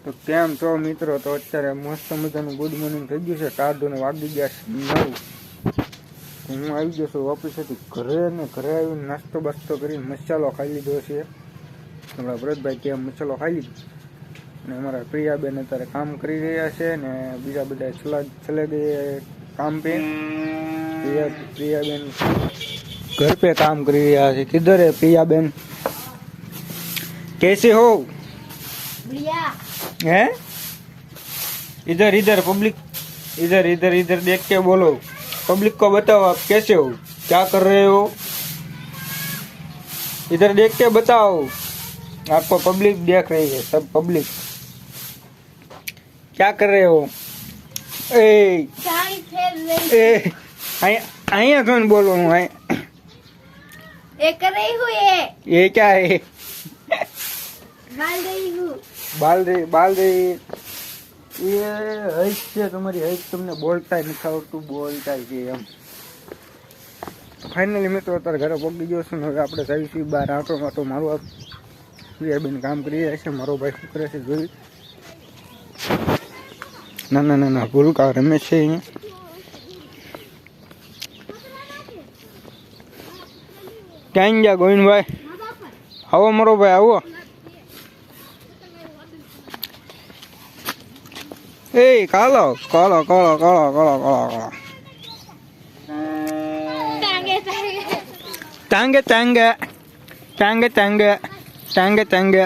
તો કેમ છો મિત્રો? તો અત્યારે મસ્ત મજાનું ગુડ મોર્નિંગ થઈ ગયું છે. કાર્ડોને વાગી ગયા 9. હું આવી ગયો છું ઓફિસેથી ઘરે, ને ઘરે આવીને નાસ્તો બાસ્તો કરીને મસાલો ખાઈ લીધો છે. અમારા ભરતભાઈ કેમ મસાલો ખાઈ લીધો, ને અમારા પ્રિયાબેન અત્યારે કામ કરી રહ્યા છે, ને બીજા બધા ચલે ગયે કામ पे। प्रियाबेन घर पे काम कर रहा है। किधर है प्रियाबेन? कैसे हो? बढ़िया हैं? इधर इधर पब्लिक, इधर इधर इधर देख के बोलो, पब्लिक को बताओ आप कैसे हो, क्या कर रहे हो? इधर देख के बताओ, आपको पब्लिक देख रही है, सब पब्लिक। क्या कर रहे हो? ए અહીંયા કોણ બોલવાનું? ये कर रही हूँ ये क्या है? बाल रही हूँ। बाल रही ये हईक છે તમારી, હईक તમને બોલતા નથી આવડતું, બોલતા છે એમ। ફાઇનલી મિત્રો અત્યારે ઘરે પહોંચી ગયો છું ને હવે આપણે જઈશું બહાર આંટો માટો મારવા। પ્રિયાબેન કામ કરી રહ્યા છે, મારો ભાઈ શું કરે છે જોઈ। ના ના ના ના ભૂલકા રમે છે અહીંયા। ક્યાં ગયા ગોવિંદભાઈ? આવો મારો ભાઈ આવો। એ કાલો કાલો કાલો કાલો કાલો કાલો टांगे टांगे टांगे टांगे टांगे टांगे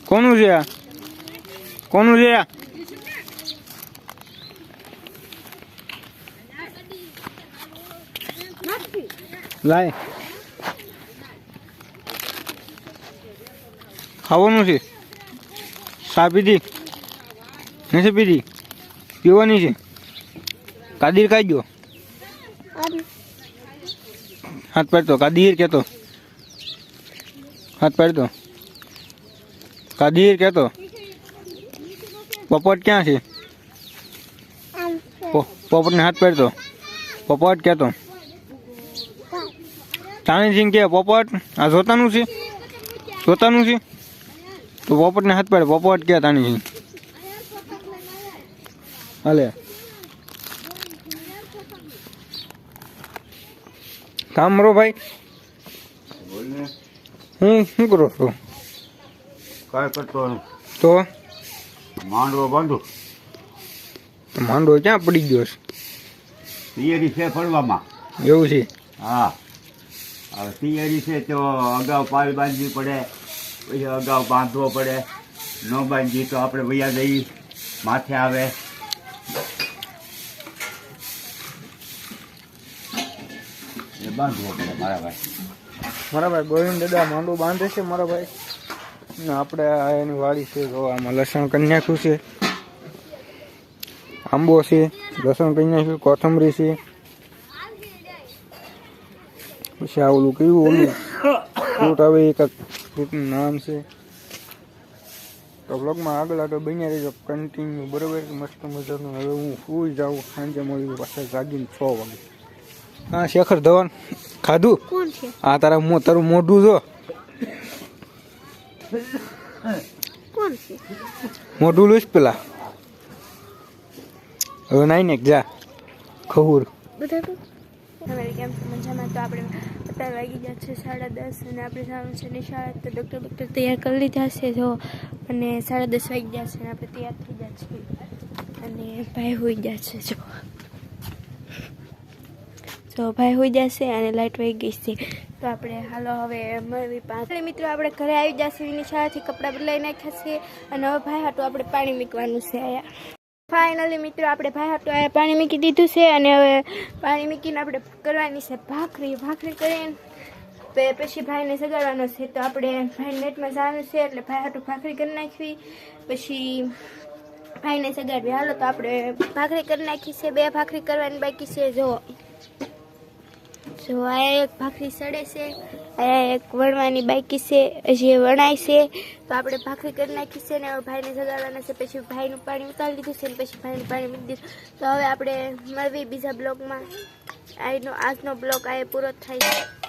કોનું છે? કોનું છે? લાય ખાવાનું છે? ચા પીધી નથી? પીધી? પીવાની છે? કાદીર કાઢજો, હાથ પાડતો કાદીર કહેતો, હાથ પાડતો કાદીર કહેતો। પોપટ ક્યાં છે? પોપટને હાથ પાડતો, પોપટ કહેતો। તાણીસિંહ કે પોપટ આ જોતાનું છે? જોતાનું છે તો પોપટને હાથ પાડે, પોપટ કે તાણીસિંહ હાલે। કામ મારો ભાઈ હું શું કરો છો? काय करतो? તો માંડવો બાંધો। માંડવો ક્યાં પડી ગયો છે? તૈયારી છે ફરવામાં। એવું છે? હા, હવે તૈયારી છે તો અગાઉ પાલ બાંધવી પડે, પછી અગાઉ બાંધવો પડે। ન બાંધીએ તો આપણે વૈયા જઈ માથે આવે। એ બાંધવો પડે મારા ભાઈ। મારા ભાઈ ગોવિંદ દાદા માંડવું બાંધે છે મારા ભાઈ, ને આપણે આ એની વાડી છે જો, આમાં લસણ કરી નાખ્યું છે, આંબો છે, લસણ કરી નાખ્યું, કોથમરી છે, પછી આ ઓલું કયું ઓલું ફ્રૂટ આવે એક ફ્રૂટનું નામ છે। તો બ્લોગમાં આગળ આગળ બન્યા રહેજો કન્ટિન્યુ, બરાબર? મસ્ત મજાનું। હવે હું સુઈ જાઉં, સાંજે મળ્યું પાછા જાગીને 6 વાગે। હા શેખર ધવન ખાધું? कौन है? હા તારું મોઢું જો, कौन है? મોઢું લઈશ પેલા। હવે નાઈ ને જા ખહુર। बता दो हमारे કેમ છે મજામાં? તો આપણે અત્યારે વાગી ગયા છે 10:30 અને આપણે જવાનું છે નિશાળે। તો ડૉક્ટર તૈયાર કરી લીધા છે જો, અને 10:30 વાગી ગયા છે અને આપણે તૈયાર થઈ ગયા છીએ, અને ભાઈ હોઈ ગયા છે જો, તો ભાઈ હોઈ જશે અને લાઇટ વહી ગઈ છે। તો આપણે હાલો હવે મળવી 5 મિત્રો આપણે ઘરે આવી જશે નિશાળેથી, કપડાં બદલાઈ નાખ્યા છે અને હવે ભાઈ હાટું આપણે પાણી મૂકવાનું છે આયા। ફાઇનલી મિત્રો આપણે ભાઈ હાટું આયા પાણી મૂકી દીધું છે, અને હવે પાણી મૂકીને આપણે કરવાની છે ભાખરી કરીને પછી ભાઈને સગાડવાનો છે। તો આપણે ભાઈ નેટમાં જવાનું છે એટલે ભાઈ હાટું ભાખરી કરી નાખવી, પછી ભાઈને સગાડવી। હાલો તો આપણે ભાખરી કરી નાખી છે, 2 ભાખરી કરવાની બાકી છે જો। જો આ એક ભાખરી સડે છે, આ એક વણવાની બાકી છે, હજી વણાય છે। તો આપણે ભાખરી કરી નાખી છે ને હવે ભાઈને સગાડવાના છે, પછી ભાઈનું પાણી ઉતારી લીધું છે ને પછી ભાઈનું પાણી મૂકી દીધું। તો હવે આપણે મળવી બીજા બ્લોગમાં। આજનો બ્લોગ આ પૂરો થાય છે।